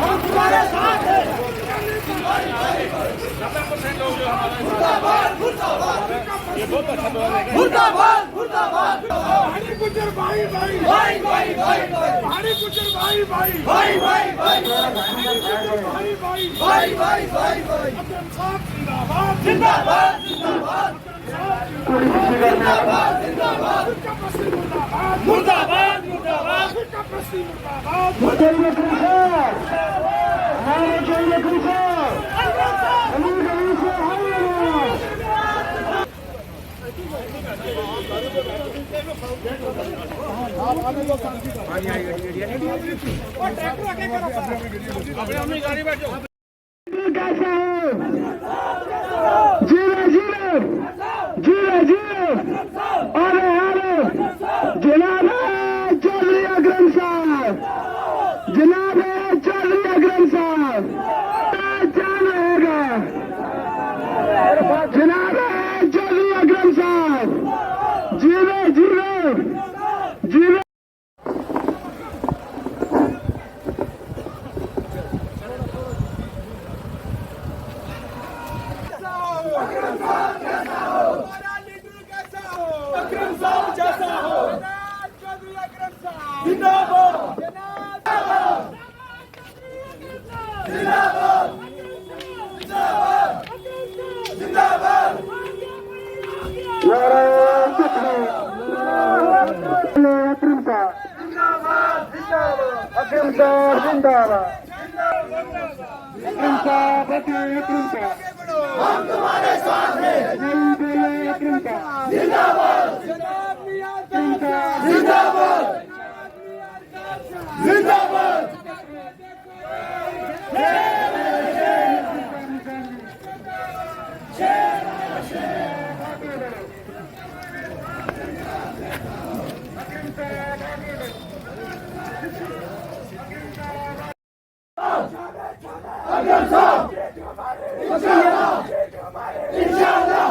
हम तुम्हारे साथ हैं। मुर्दाबाद मुर्दाबाद मुर्दाबाद मुर्दाबाद। हरी गुजर भाई भाई भाई भाई भाई भाई। हरी गुजर भाई भाई भाई भाई भाई भाई भाई भाई भाई भाई भाई। अकरम साहब जिंदाबाद जिंदाबाद जिंदाबाद जिंदाबाद जिंदाबाद मुर्दाबाद मुर्दाबाद अपनी गाड़ी बैठो। जीरो जीरो जीरो जीरो अरे अरे जनाब चौधरी अकरम साहब, जनाब चौधरी अकरम साहब क्या रहेगा? जनाब चौधरी अकरम साहब जीरो जीरो जीरो। अकरम साहब जैसा हो। चौधरी अकरम साहब जिंदाबाद जिंदाबाद जिंदाबाद जिंदाबाद। अकरम साहब अकरम साहब जिंदाबाद। अकरम साहब अकरम साहब हम तुम्हारे साथ हैं। अकरम साहब जिंदाबाद जिंदाबाद जिंदाबाद। अकरम साहब इंशाअल्लाह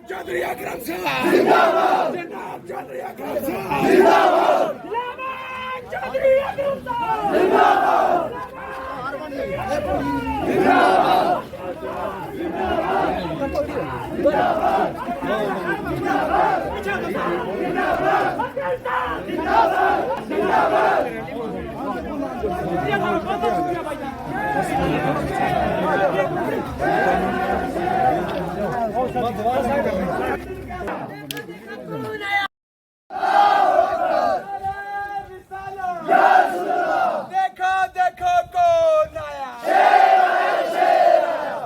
चौधरी अकरम साहब जिंदाबाद जनाब चौधरी अकरम साहब जिंदाबाद चौधरी अकरम साहब जिंदाबाद देखो देखो कौन आया,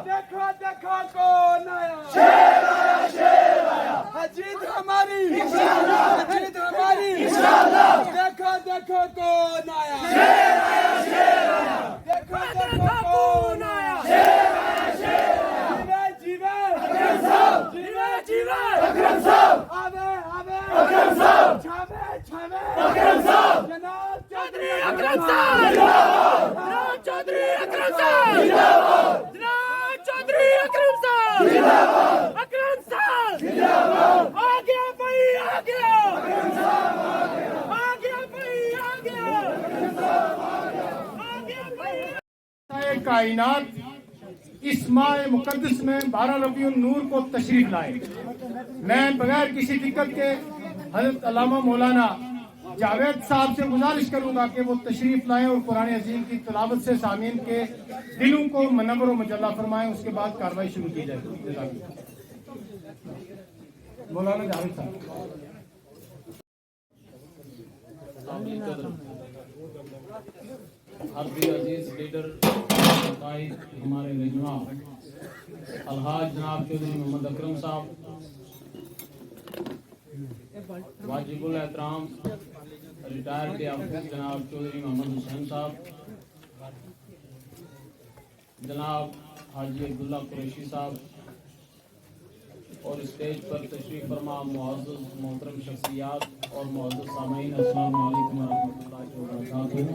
देखो देखो कौन आया, जीत हमारी जीत हमारी। देखो देखो कौन आया, देखो देखो कौन आया। जीवे जीवे जीवे अकरम साहब आवे आवे अकरम साहब छावे छावे अकरम साहब जनाब चौधरी अकरम साहब जिंदाबाद जनाब चौधरी अकरम साहब जिंदाबाद जनाब चौधरी अकरम साहब जिंदाबाद अकरम साहब जिंदाबाद। आ गया भाई आ गया अकरम साहब आ गया भाई आ गया अकरम साहब आ गया भाई। कायनात इस माह मुकद्दस में 12 रबीउन नूर को तशरीफ लाए। मैं बगैर किसी दिक्कत के हज़रत अल्लामा मौलाना जावेद साहब से गुजारिश करूंगा कि वो तशरीफ लाएं और कुरान अज़ीम की तिलावत से सामीन के दिलों को मनव्वर और मुजल्ला फरमाएं। उसके बाद कार्रवाई शुरू की जाए। मौलाना जावेद साहब। अजीज लीडर हमारे रहनुमा अलहाज जनाब चौधरी मोहम्मद अकरम साहब, वाजिबुल एहतराम रिटायर के जनाब चौधरी मोहम्मद हुसैन साहब, जनाब हाजी अब्दुल्ला कुरैशी साहब और स्टेज पर तशरीफ फरमा मुअज़्ज़ज़ मोहतरम शख्सियात और मुअज़्ज़ज़ सामीन, अस्सलामु अलैकुम व रहमतुल्लाहि व बरकातुहू।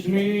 बिस्मिल्लाहिर्रहमानिर्रहीम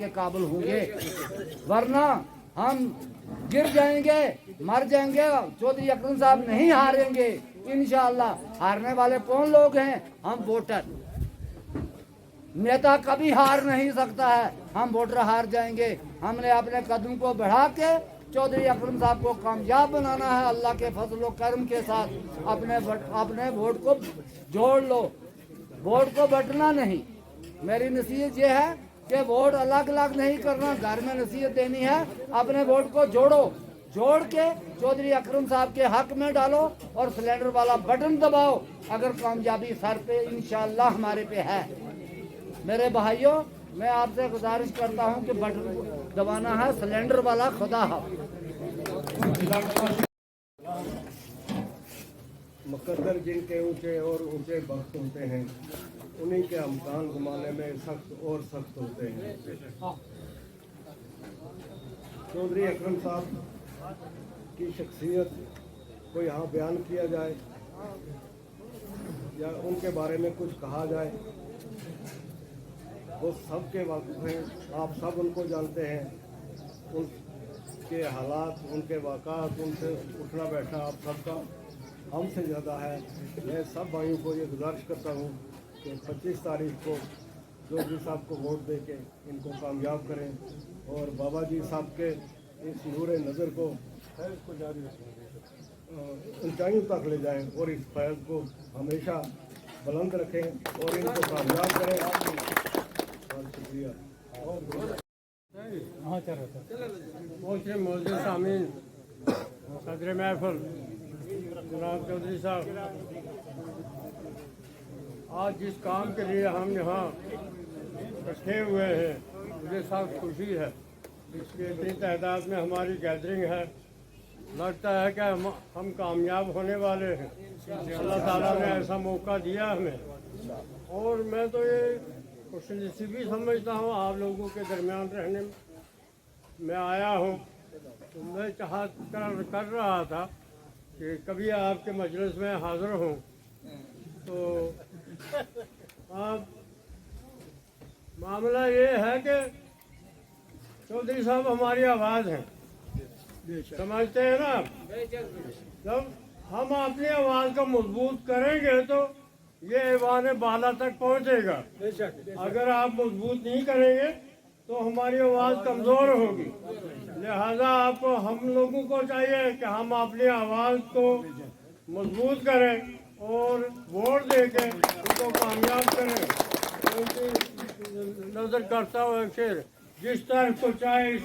के काबिल होंगे, वरना हम गिर जाएंगे, मर जाएंगे। चौधरी अकरम साहब नहीं हारेंगे इंशाअल्लाह। हारने वाले कौन लोग हैं? हम वोटर। नेता कभी हार नहीं सकता है, हम वोटर हार जाएंगे। हमने अपने कदम को बढ़ा के चौधरी अकरम साहब को कामयाब बनाना है। अल्लाह के फजल व करम के साथ अपने वोट को जोड़ लो, वोट को बंटना नहीं। मेरी नसीहत ये है कि वोट अलग अलग नहीं करना, घर में नसीहत देनी है। अपने वोट को जोड़ो, जोड़ के चौधरी अकरम साहब के हक में डालो और सिलेंडर वाला बटन दबाओ। अगर कामयाबी सर पे इंशाअल्लाह हमारे पे है। मेरे भाइयों, मैं आपसे गुजारिश करता हूं कि बटन दबाना है सिलेंडर वाला। खुदा हाफिज़। मुकद्दर जिनके ऊंचे और ऊंचे वक्त होते हैं, उन्हीं के अमकान घुमाने में सख्त और सख्त होते हैं। चौधरी अकरम साहब की शख्सियत को यहाँ बयान किया जाए या उनके बारे में कुछ कहा जाए, वो सबके वाकिफ हैं। आप सब उनको जानते हैं, उनके हालात, उनके वाक़ात, उनसे उठना बैठना आप सबका हमसे ज़्यादा है। मैं सब भाइयों को ये गुजारिश करता हूँ कि 25 तारीख को चौधरी साहब को वोट दे के इनको कामयाब करें और बाबा जी साहब के इस नूर नज़र को ऊंचाइयों तक ले जाएं और इस फैज़ को हमेशा बुलंद रखें और इनको कामयाब करें। बहुत शुक्रिया। मौजूद सामीन, सदर महफिल जनाब चौधरी साहब, आज जिस काम के लिए हम यहाँ इकट्ठे हुए हैं, मुझे सख्त खुशी है। इसकी इतनी तादाद में हमारी गैदरिंग है। लगता है कि हम कामयाब होने वाले हैं। अल्लाह ताला ने ऐसा मौका दिया हमें, और मैं तो ये खुशनसीबी समझता हूँ आप लोगों के दरमियान रहने में। मैं आया हूँ तो मैं चाहत कर रहा था कि कभी आपके मजलिस में हाज़िर हूँ। तो आप मामला ये है कि चौधरी साहब हमारी आवाज़ हैं, समझते हैं ना। जब हम अपनी आवाज़ को मजबूत करेंगे तो ये ऐवान बाला तक पहुंचेगा। अगर आप मजबूत नहीं करेंगे तो हमारी आवाज़ कमज़ोर होगी। लिहाजा आपको, हम लोगों को चाहिए कि हम अपनी आवाज़ को मजबूत करें और वोट देके उनको कामयाब करें। उनकी नज़र करता हुआ शेर, जिस तरह को चाहे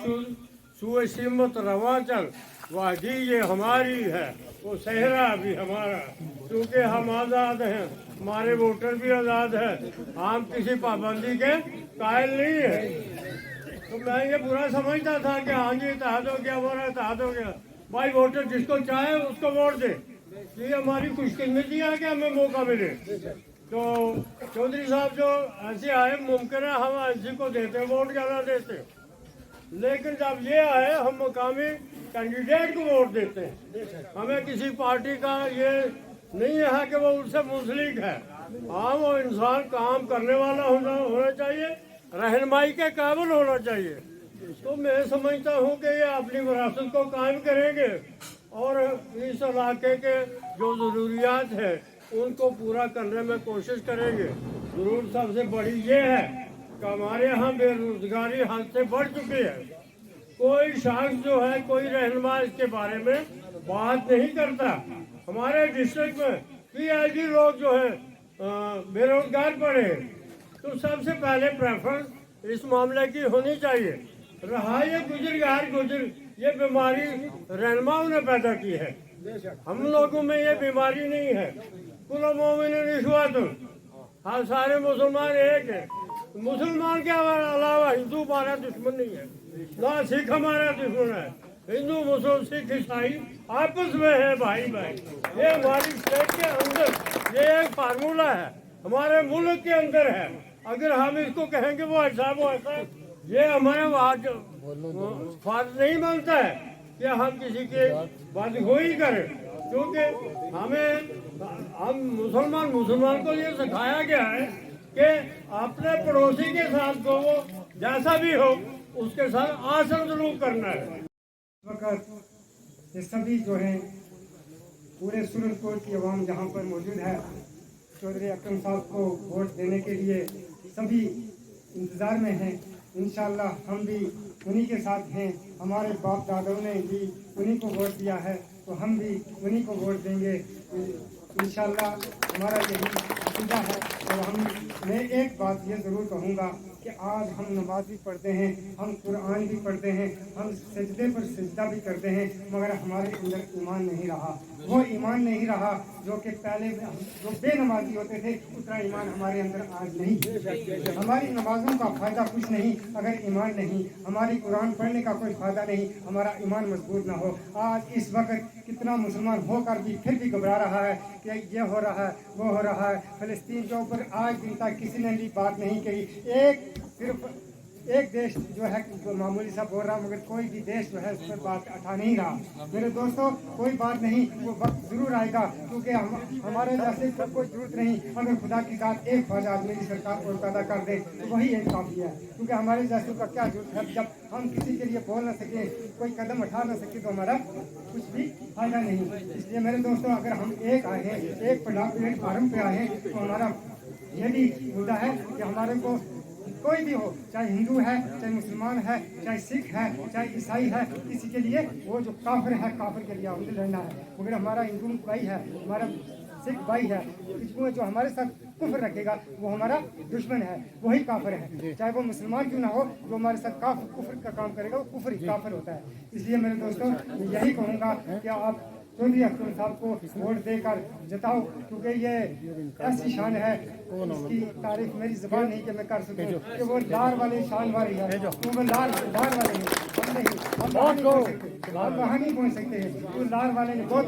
सुए सिमत रवा चल, वादी ये हमारी है, वो सहरा भी हमारा। क्योंकि हम आज़ाद हैं, हमारे वोटर भी आज़ाद हैं, हम किसी पाबंदी के कायल नहीं है। तो मैं ये बुरा समझता था कि हाँ जी इत्तेहाद हो गया, वो इत्तेहाद हो गया। भाई वोटर जिसको चाहे उसको वोट दे, ये हमारी खुशकिस्मती है कि हमें मौका मिले। तो चौधरी साहब जो ऐसे आए, मुमकिन है हम ऐसी को देते, वोट ज़्यादा देते, लेकिन जब ये आए हम मकामी कैंडिडेट को वोट देते हैं। हमें किसी पार्टी का ये नहीं है कि वो उनसे मुंसलिक है। हाँ, वो इंसान काम करने वाला होना चाहिए, रहनुमाई के काबिल होना चाहिए। तो मैं समझता हूँ कि ये अपनी विरासत को कायम करेंगे और इस इलाके के जो ज़रूरियात है उनको पूरा करने में कोशिश करेंगे। ज़रूर सबसे बड़ी ये है कि हमारे यहाँ बेरोजगारी हद से बढ़ चुकी है। कोई शख्स जो है, कोई रहनुमा इसके बारे में बात नहीं करता। हमारे डिस्ट्रिक्ट में PIG लोग जो है बेरोजगार पड़े, तो सबसे पहले प्रेफरेंस इस मामले की होनी चाहिए। रहा ये गुजर ये बीमारी रहनुमाओं ने पैदा की है, हम लोगों में ये बीमारी नहीं है। कुल मोमिन रिश्वत, हाँ सारे मुसलमान एक है। मुसलमान के अलावा हिंदू हमारा दुश्मन नहीं है, ना सिख हमारा दुश्मन है। हिंदू मुसलमान सिख ईसाई आपस में है भाई भाई। ये हमारी स्टेट के अंदर ये एक फार्मूला है, हमारे मुल्क के अंदर है। अगर हम इसको कहेंगे वो ऐसा वो ऐसा, ये हमारे फर्ज नहीं बनता है कि हम किसी के बदगोई करें, क्योंकि हम मुसलमान को ये सिखाया गया है कि अपने पड़ोसी के साथ को वो जैसा भी हो उसके साथ आसन सलूक करना है। वक्त ये सभी जो हैं पूरे सूरजकोट की आवाम जहाँ पर मौजूद है, चौधरी अकरम साहब को वोट देने के लिए सभी इंतज़ार में हैं। इंशाल्लाह हम भी उन्हीं के साथ हैं। हमारे बाप दादाओं ने भी उन्हीं को वोट दिया है, तो हम भी उन्हीं को वोट देंगे इंशाल्लाह। हमारा यही अक़ीदा है। और मैं एक बात ये ज़रूर कहूँगा कि आज हम नमाज भी पढ़ते हैं, हम कुरान भी पढ़ते हैं, हम सजदे पर सजदा भी करते हैं, मगर हमारे अंदर ईमान नहीं रहा। वो ईमान नहीं रहा जो कि पहले जो बेनमाजी होते थे, उतना ईमान हमारे अंदर आज नहीं। हमारी नमाजों का फ़ायदा कुछ नहीं अगर ईमान नहीं, हमारी कुरान पढ़ने का कोई फ़ायदा नहीं हमारा ईमान मजबूत ना हो। आज इस वक्त कितना मुसलमान होकर भी फिर भी घबरा रहा है कि ये हो रहा है वो हो रहा है। फ़लस्तीन के ऊपर आज दिन तक किसी ने भी बात नहीं कही। सिर्फ एक देश जो है मामूली सा बोल रहा, मगर कोई भी देश जो है उस पर बात उठा नहीं रहा। मेरे दोस्तों कोई बात नहीं, वो वक्त जरूर आएगा, क्योंकि हमारे जैसे को कोई जरूरत नहीं। अगर खुदा की साथ एक ख्वाजा मेरी सरकार को पैदा कर दे तो वही एक काफ़ी है, क्योंकि हमारे जैसे का क्या जरूरत है। जब हम किसी के लिए बोल ना सके, कोई कदम उठा ना सके, तो हमारा कुछ भी फायदा नहीं। इसलिए मेरे दोस्तों अगर हम एक आए हैं, एक प्लेटफार्म पे आए हैं, तो हमारा ये भी मुद्दा है कि हमारे को कोई भी हो, चाहे हिंदू है, चाहे मुसलमान है, चाहे सिख है, चाहे ईसाई है, किसी के लिए वो जो काफिर है, काफिर के लिए हमसे लड़ना है। मगर हमारा हिंदू भाई है, हमारा सिख भाई है, इसको जो हमारे साथ कुफ्र रखेगा वो हमारा दुश्मन है, वही काफिर है। चाहे वो मुसलमान क्यों ना हो, जो हमारे साथ कुफ्र का काम करेगा वो कुफ्र ही काफिर होता है। इसलिए मेरे दोस्तों यही कहूँगा कि आप चौधरी अकरम साहब को वोट देकर जताओ, क्योंकि ये ऐसी शान है, इसकी तारीफ मेरी ज़बान नहीं कि मैं कर सकूं कि वो लार वाले शान वाली है। वो लार वाले हैं, हम नहीं, हम वहाँ नहीं पहुँच सकते हैं। तो लार वाले ने बहुत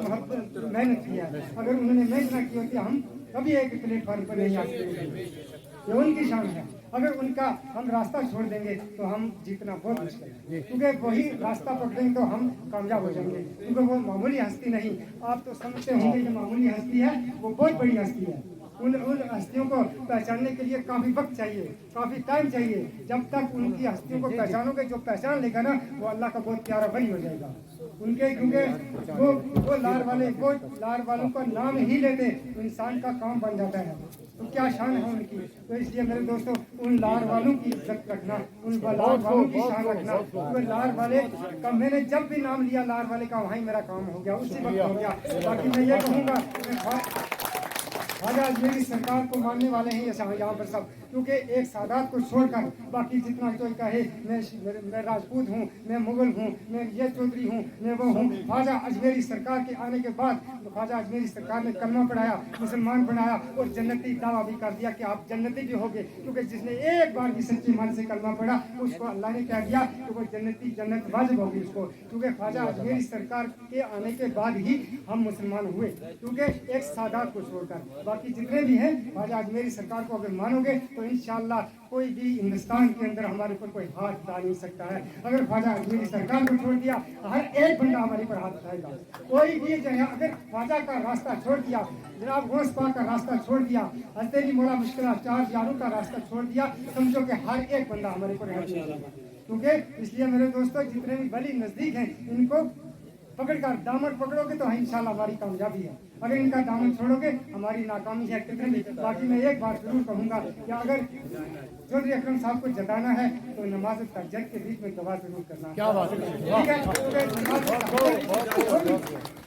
मेहनत की है, अगर उन्होंने मेहनत ना की होती हम कभी एक प्लेटफॉर्म पर नहीं आ सकते। ये उनकी शान है। अगर उनका हम रास्ता छोड़ देंगे तो हम जीतना बहुत मुश्किल है, क्योंकि वही रास्ता पकड़ेंगे तो हम कामयाब हो जाएंगे, क्योंकि वो मामूली हस्ती नहीं। आप तो समझते होंगे कि मामूली हस्ती है, वो बहुत बड़ी हस्ती है। उन हस्तियों को पहचानने के लिए काफ़ी वक्त चाहिए, काफ़ी टाइम चाहिए। जब तक उनकी हस्तियों को पहचानोगे, जो पहचान लेगा ना, वो अल्लाह का बहुत प्यारा वली हो जाएगा उनके, क्योंकि वो लार वालों का नाम ही लेते तो इंसान का काम बन जाता है। तो क्या शान है उनकी। तो इसलिए मेरे दोस्तों उन लार वालों की इज्जत रखना, उन लार वालों की शान रखना। तो लार वाले का मैंने जब भी नाम लिया लार वाले का, वहीं मेरा काम हो गया, उसी वक्त हो गया। बाकी मैं ये कहूँगा ख्वाजा मेरी सरकार को मानने वाले हैं यहाँ पर सब, क्योंकि एक सादात को छोड़कर बाकी जितना कोई कहे मैं राजपूत हूँ, मैं मुगल हूँ, मैं ये चौधरी हूँ, मैं वो हूँ। ख्वाजा अजमेरी सरकार के आने के बाद ख्वाजा अजमेरी सरकार ने कलमा पढ़ाया, मुसलमान बनाया और जन्नती दावा भी कर दिया कि आप जन्नती भी होगे, क्योंकि जिसने एक बार भी सच्चे मन से कलमा पढ़ा उसको अल्लाह ने क्या दिया कि वो जन्नत वाजिब होगी उसको। क्योंकि ख्वाजा अजमेरी सरकार के आने के बाद ही हम मुसलमान हुए, क्योंकि एक सादात को छोड़कर बाकी जितने भी हैं ख्वाजा अजमेरी सरकार को अगर मानोगे तो इंशाल्लाह कोई भी हिंदुस्तान के अंदर हमारे ऊपर कोई हाथ डाल नहीं सकता है। अगर ख्वाजा अजमेरी सरकार को छोड़ दिया हर एक बंदा हमारे ऊपर हाथ उठाएगा। कोई भी जो है अगर ख्वाजा का रास्ता छोड़ दिया, जनाब गौस पाक का रास्ता छोड़ दिया, हज़रत मौला मुश्किल 4 यारों का रास्ता छोड़ दिया, समझो कि हर एक बंदा हमारे ऊपर हाथ डालेगा। क्योंकि इसलिए मेरे दोस्तों जितने भी वली नजदीक हैं इनको पकड़कर दामन पकड़ोगे तो इंशाल्लाह हमारी कामयाबी है, अगर इनका दामन छोड़ोगे हमारी नाकामी है कितने भी। बाकी मैं एक बात जरूर कहूँगा कि अगर चौधरी अकरम साहब को जताना है तो नमाज तहज्जुद के बीच में दवा जरूर करना। क्या बात है, ठीक है,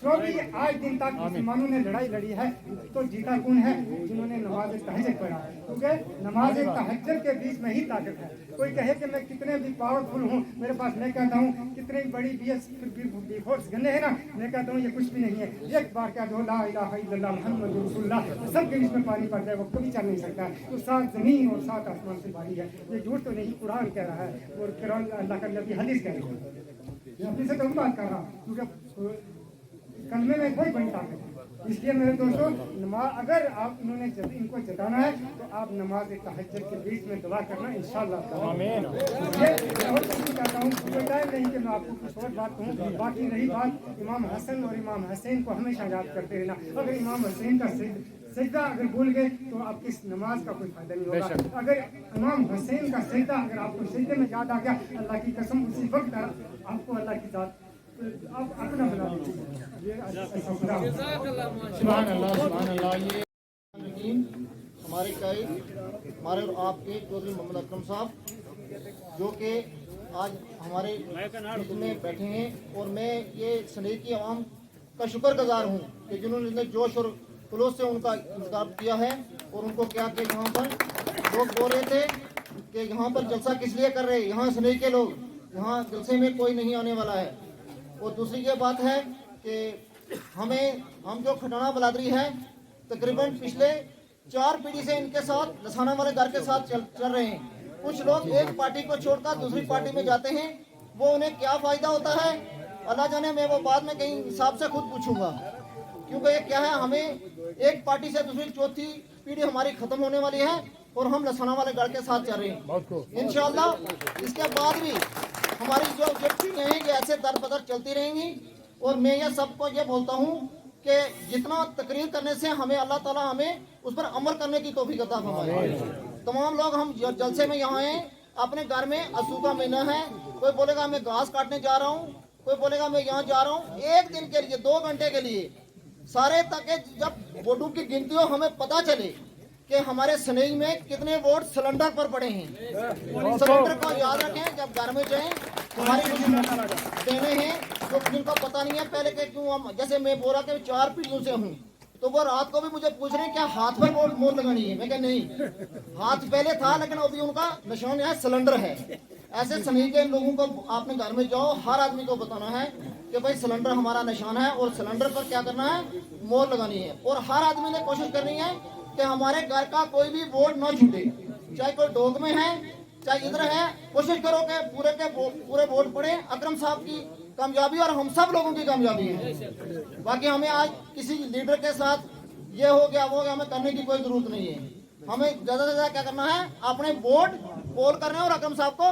क्योंकि आज दिन तक मुसलमानों ने लड़ाई लड़ी है तो जीता कौन है? जिन्होंने नमाज तहज्जुद पढ़ा, क्योंकि नमाज तहज्जुद के बीच में ही ताकत है। कोई कहे कि मैं कितने भी पावरफुल हूँ मेरे पास, मैं कहता हूँ कितने बड़ी बी फोर्स गन्ने हैं ना, मैं कहता हूँ ये कुछ भी नहीं है। एक बार क्या दो ला इलाहा इल्लल्लाह मुहम्मद रसूलुल्लाह सबके बीच में पानी पड़ जाए वो कभी चल नहीं सकता। तो 7 जमीन और 7 आसमान से भारी है, ये झूठ तो नहीं, कुरान कह रहा है और कुरान अल्लाह का नबी हदीस कह रहा है। अपने से तो हम बात कर रहा हूँ क्योंकि कलमे में कोई बड़ी ताकत है। इसलिए मेरे दोस्तों नमाज अगर आप इन्होंने इनको जताना है तो आप नमाज तहज्जुद के बीच में दुआ करना इंशाअल्लाह। आमीन। ये मैं और कुछ कहता हूँ, कोई टाइम नहीं कि मैं आपको कुछ और बात कहूँ। बाकी रही बात इमाम हसन और इमाम हुसैन को हमेशा याद करते रहना। अगर इमाम हुसैन का सजदा अगर भूल गए तो आपकी इस नमाज का कोई फायदा नहीं होगा। अगर इमाम हुसैन का सजदा अगर आपको सजदे में याद आ गया, अल्लाह की कसम उसी वक्त आपको अल्लाह की जात आप अपना बना लीजिए। ये सुभान अल्लाह। ये हमारे कायद हमारे और आपके चौधरी मोहम्मद अकरम साहब जो कि आज हमारे में बैठे हैं, और मैं ये सनेह की आवाम का शुक्रगुजार हूँ कि जिन्होंने जोश और खुलूस से उनका इंतजाम किया है। और उनको क्या कि यहाँ पर लोग बोल रहे थे कि यहाँ पर जलसा किस लिए कर रहे हैं, यहाँ सनेह के लोग, यहाँ जलसे में कोई नहीं आने वाला है। और दूसरी ये बात है कि हम जो खटाना बलादरी है तकरीबन पिछले 4 पीढ़ी से इनके साथ लसाना वाले घर के साथ चल रहे हैं। कुछ लोग एक पार्टी को छोड़कर दूसरी पार्टी में जाते हैं, वो उन्हें क्या फायदा होता है अल्लाह जाने। मैं वो बाद में कहीं हिसाब से खुद पूछूंगा, क्योंकि ये क्या है, हमें एक पार्टी से दूसरी चौथी पीढ़ी हमारी खत्म होने वाली है और हम लसाना वाले घर के साथ चल रहे हैं। इंशाल्लाह इसके बाद भी हमारी जो पीढ़ियाँ हैं ये ऐसे दर बदर चलती रहेंगी। और मैं ये सबको ये बोलता हूँ कि जितना तकरीर करने से हमें अल्लाह ताला हमें उस पर अमल करने की तौफीक अता फरमाए। तमाम लोग हम जलसे में यहाँ हैं, अपने घर में असू का महीना है, कोई बोलेगा मैं घास काटने जा रहा हूँ, कोई बोलेगा मैं यहाँ जा रहा हूँ। एक दिन के लिए 2 घंटे के लिए सारे ताकि जब वोटों की गिनती हो हमें पता चले कि हमारे सनई में कितने वोट सिलेंडर पर पड़े हैं। सिलेंडर को याद रखें, जब घर में जाएं हमारी देने हैं जो जिनको पता नहीं है पहले के क्यों हम, जैसे मैं बोला कि 4 पीढ़ियों से हूँ, तो वो रात को भी मुझे पूछ रहे हैं क्या हाथ पर वोट मोर लगानी है। मैं कहा नहीं, हाथ पहले था लेकिन अभी उनका निशान है सिलेंडर है। ऐसे सनई के लोगों को आपने घर में जाओ, हर आदमी को बताना है कि भाई सिलेंडर हमारा निशान है और सिलेंडर पर क्या करना है, मोर लगानी है। और हर आदमी ने कोशिश करनी है कि हमारे घर का कोई भी वोट न छूटे, चाहे कोई डोग में है चाहे इधर है। कोशिश करो कि पूरे वोट पड़े, अकरम साहब की कामयाबी और हम सब लोगों की कामयाबी है। बाकी हमें आज किसी लीडर के साथ ये हो गया वो हो गया हमें करने की कोई जरूरत नहीं है। हमें ज्यादा से ज्यादा क्या करना है, अपने वोट पोल करने और अकरम साहब को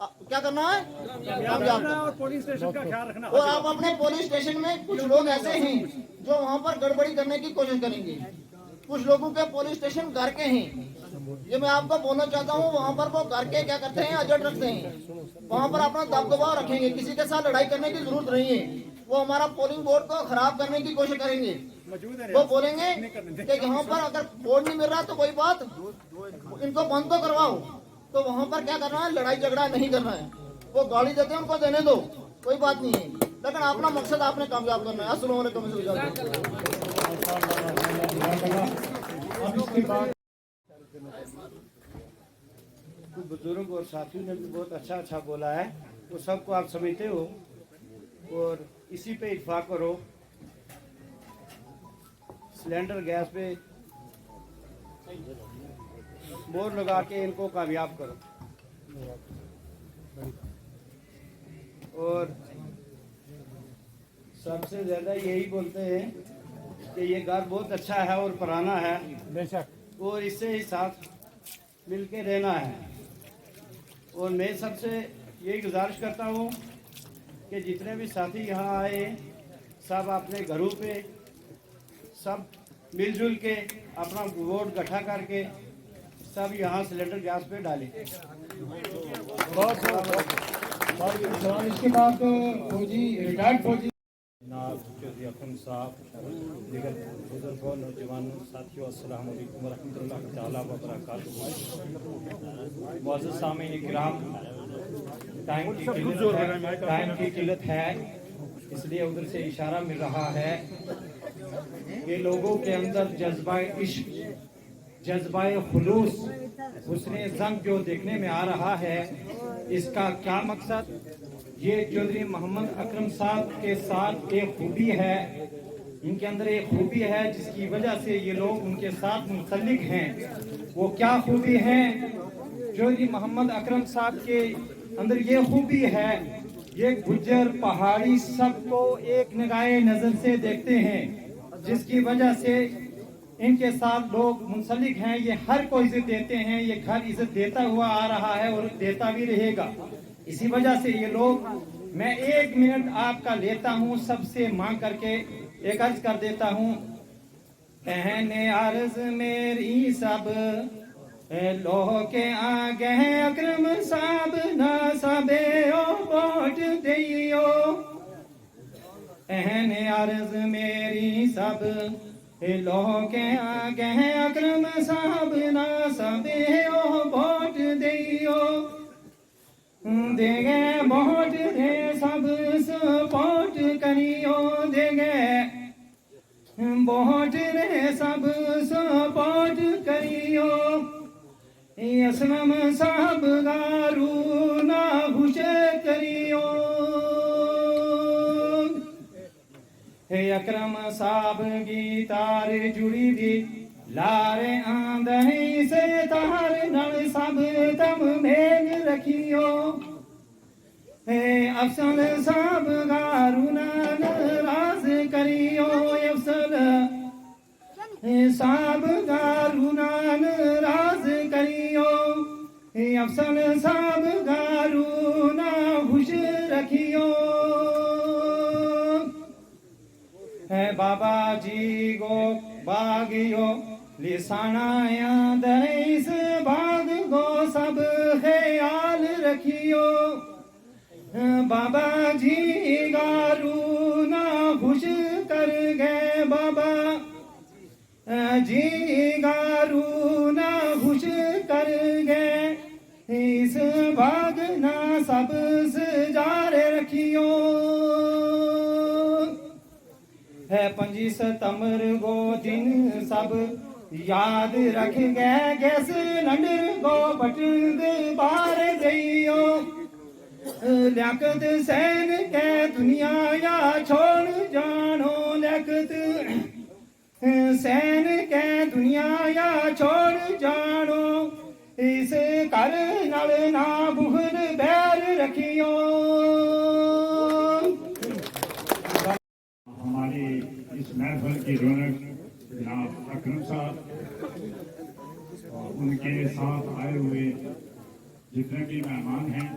क्या करना है, कामयाब और पुलिस स्टेशन का ख्याल रखना। और आप अपने पुलिस स्टेशन में कुछ लोग ऐसे हैं जो वहाँ पर गड़बड़ी करने की कोशिश करेंगे। कुछ लोगों के पुलिस स्टेशन घर के हैं, ये मैं आपको बोलना चाहता हूँ। वहाँ पर वो घर के क्या करते हैं, एजेंट रखते हैं, वहाँ पर अपना दबदबा रखेंगे, किसी के साथ लड़ाई करने की जरूरत नहीं है। वो हमारा पोलिंग बोर्ड को खराब करने की कोशिश करेंगे। वो बोलेंगे कि यहाँ पर अगर वोट नहीं मिल रहा तो कोई बात, इनको बंद तो करवाओ। तो वहाँ पर क्या करना है, लड़ाई झगड़ा नहीं करना है। वो गाड़ी देते हैं उनको देने दो, कोई बात नहीं है, लेकिन अपना मकसद आपने कामयाब करना है। अस्सलाम वालेकुम। कुछ बुजुर्ग और साथियों ने भी बहुत अच्छा बोला है, वो सबको आप समझते हो और इसी पे इत्फाक करो। सिलेंडर गैस पे बोर्ड लगा के इनको कामयाब करो। और सबसे ज़्यादा यही बोलते हैं कि ये घर बहुत अच्छा है और पुराना है, बेशक, और इससे ही साथ मिल के रहना है। और मैं सबसे यही गुजारिश करता हूँ कि जितने भी साथी यहाँ आए सब अपने घरों पे सब मिलजुल के अपना वोट इकट्ठा करके सब यहाँ सिलेंडर गैस पे डालें। सवाल इसके बाद फौजी रिटायर्ड फौजी जनाब चौधरी अकरम साहब, दीगर बुजुर्गों, नौजवानों, साथियों, अस्सलाम वालेकुम वरहमतुल्लाहि ताला व बरकातुहू। मुअज़्ज़ज़ सामीन इकराम, टाइम की किल्लत है, इसलिए उधर से इशारा मिल रहा है कि लोगों के अंदर जज्बा इश्क, जज्बा खुलूस, हुस्ने ज़ंग जो देखने में आ रहा है, इसका क्या मकसद? ये चौधरी मोहम्मद अकरम साहब के साथ एक खूबी है, इनके अंदर एक खूबी है जिसकी वजह से ये लोग उनके साथ मुंसलिक हैं। वो क्या खूबी है? चौधरी मोहम्मद अकरम साहब के अंदर ये खूबी है, ये गुज्जर पहाड़ी सबको एक निगाहे नजर से देखते हैं, जिसकी वजह से इनके साथ लोग मुंसलिक हैं। ये हर को इज्जत देते हैं, ये घर इज्जत देता हुआ आ रहा है और देता भी रहेगा। इसी वजह से ये लोग, मैं 1 मिनट आपका लेता हूँ, सबसे मांग करके एक अर्ज कर देता हूँ। कहने अर्ज मेरी सब लोह के आगे अकरम साहब ना सबे ओ वोट दियो। कहने अर्ज मेरी सब लोह के आगे अकरम साहब ना सबे ओ वोट दियो। देगे वोट दे सब सपोर्ट करियो, देगे वोट दे सब सपोर्ट करियो। असलम साहब गारू ना खुश करियो। हे अकरम साहब की तार जुड़ी दी लारे आंदही से तार नल सब तम मेल रखियो। हे अफसल साहब गारू नाराज करियो। अफसल साहब गारू नाराज करियो। हे अफसल साहब गारू ना खुश रखियो। है बाबा जी गो बागियो लिसानाया दईस बाग गो सब ख्याल रखियो। बाबा जी गारू ना खुश कर गए, बाबा जी गारू ना खुश कर गए। इस बाग ना सब सजारे रखियो। है 25 सितंबर को दिन सब याद रख गए, गैस सिलेंडर को बटन बार दियो। लियाकत सैन के दुनिया या छोड़ जानो, लियाकत सैन के दुनिया या छोड़ जानो। इस कर नल ना बुहर बैर रखियो। हमारी इस महफिल की रौनक जनाब अकरम साहब और उनके साथ आए हुए जितने भी मेहमान हैं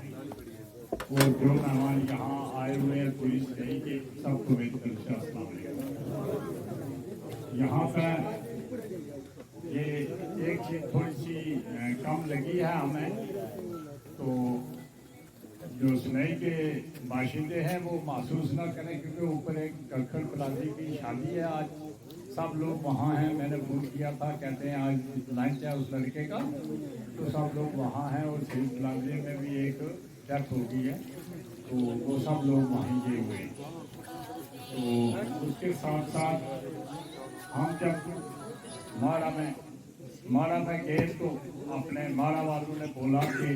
और जो मेहमान यहाँ आए हुए हैं पुलिस नहीं के, सबको मेरी तरफ से अस्सलाम वालेकुम। यहाँ पर ये एक चीज थोड़ी सी कम लगी है हमें, तो जो सुनई के बाशिंदे हैं वो महसूस ना करें, क्योंकि ऊपर एक कलखल प्लाजी की शादी है आज, सब लोग वहाँ हैं। मैंने फोन किया था, कहते हैं आज लंच है उस लड़के का, तो सब लोग वहाँ हैं। और सिल प्लाजे में भी एक डेथ हो गई है, तो वो सब लोग वहीं गए हुए। तो उसके साथ साथ हम जब माड़ा में गए तो अपने माड़ा वालों ने बोला कि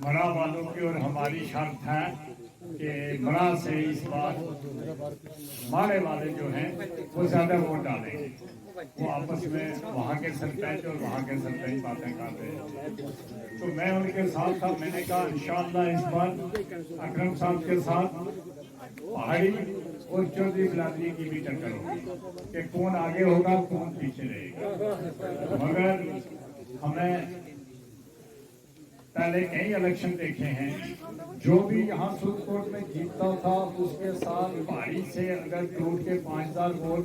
मरा वालों की और हमारी शर्त है कि मरा से इस बार माड़े वाले जो हैं वो ज्यादा वोट डालेंगे। वो आपस में वहाँ के सरपंच और वहाँ के सरपंच बातें कर रहे हैं, तो मैं उनके साथ था। मैंने कहा इंशाअल्लाह इस बार अकरम साहब के साथ पहाड़ी और चौधरी बिरादरी की भी टक्कर होगी कि कौन आगे होगा कौन पीछे रहेगा। मगर हमें पहले कई इलेक्शन देखे हैं, जो भी यहाँ सुरकोट में जीतता था उसके साथ पहाड़ी से अगर टूट के 5000 वोट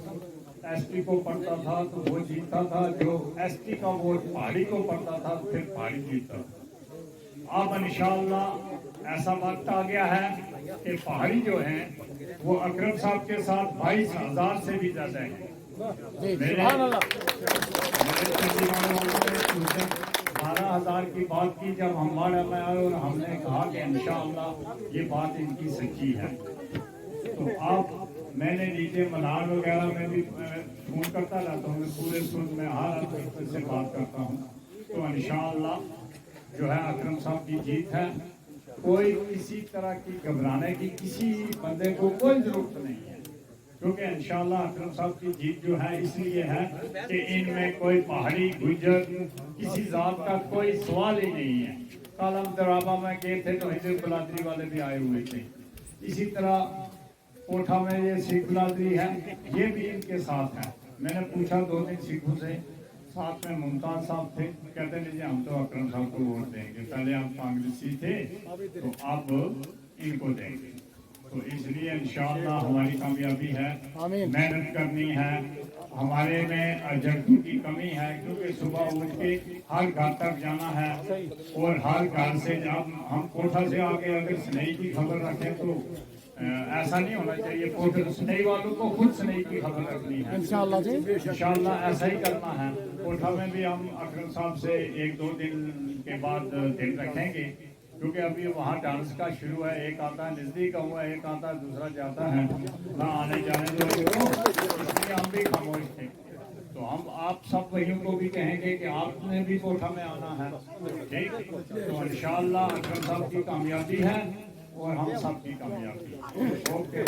एसटी को पड़ता था तो वो जीतता था, जो एसटी का वोट पहाड़ी को पड़ता था तो फिर पहाड़ी जीतता था। अब इंशाअल्लाह ऐसा वक्त आ गया है कि पहाड़ी जो है वो अकरम साहब के साथ 22,000 से भी ज्यादा है। मेरे 12,000 की बात की जब हमारे में आए और हमने कहा कि इंशाअल्लाह ये बात इनकी सच्ची है। तो अब मैंने नीचे मनार वगैरह में भी फोन करता रहता हूँ, पूरे सूरत में हर आदमी से बात करता हूँ। तो इंशाअल्लाह जो है अकरम साहब की जीत है। कोई किसी तरह की घबराने की किसी बंदे को कोई जरूरत नहीं है, क्योंकि इंशाअल्लाह अकरम साहब की जीत जो है इसलिए है कि इनमें कोई पहाड़ी गुजर किसी जात का कोई सवाल ही नहीं है। कल हम दराबा में गए थे तो हिजर बिरादरी वाले भी आए हुए थे। इसी तरह कोठा में ये सिख बिरादरी है, ये भी इनके साथ है। मैंने पूछा 2-3 सिखों से, साथ में मुमताज साहब थे, कहते नहीं जी हम तो अकरम साहब को वोट देंगे, पहले हम कांग्रेसी थे तो अब इनको देंगे। तो इसलिए इंशाअल्लाह हमारी कामयाबी है, मेहनत करनी है। हमारे में एजेंटों की कमी है, क्योंकि सुबह उठ के हर घर तक जाना है और हर घर से जब हम कोठा से आके अगर स्नेही की खबर रखें तो ऐसा नहीं होना चाहिए। कोठा स्नेही वालों को खुद स्नेही की खबर रखनी है। इंशाअल्लाह ऐसा ही करना है। कोठा में भी हम अकरम साहब से 1-2 दिन के बाद दिन रखेंगे, क्योंकि अभी वहाँ डांस का शुरू है। एक आता है नजदीक हुआ, एक आता है, दूसरा जाता है ना आने जाने दो, इसलिए हम भी खामोश थे। तो हम आप सब भाइयों को भी कहेंगे कि आपने भी कोठा में आना है, ठीक। तो इंशाअल्लाह अकरम साहब की कामयाबी है और हम सब की कामयाबी। ओके।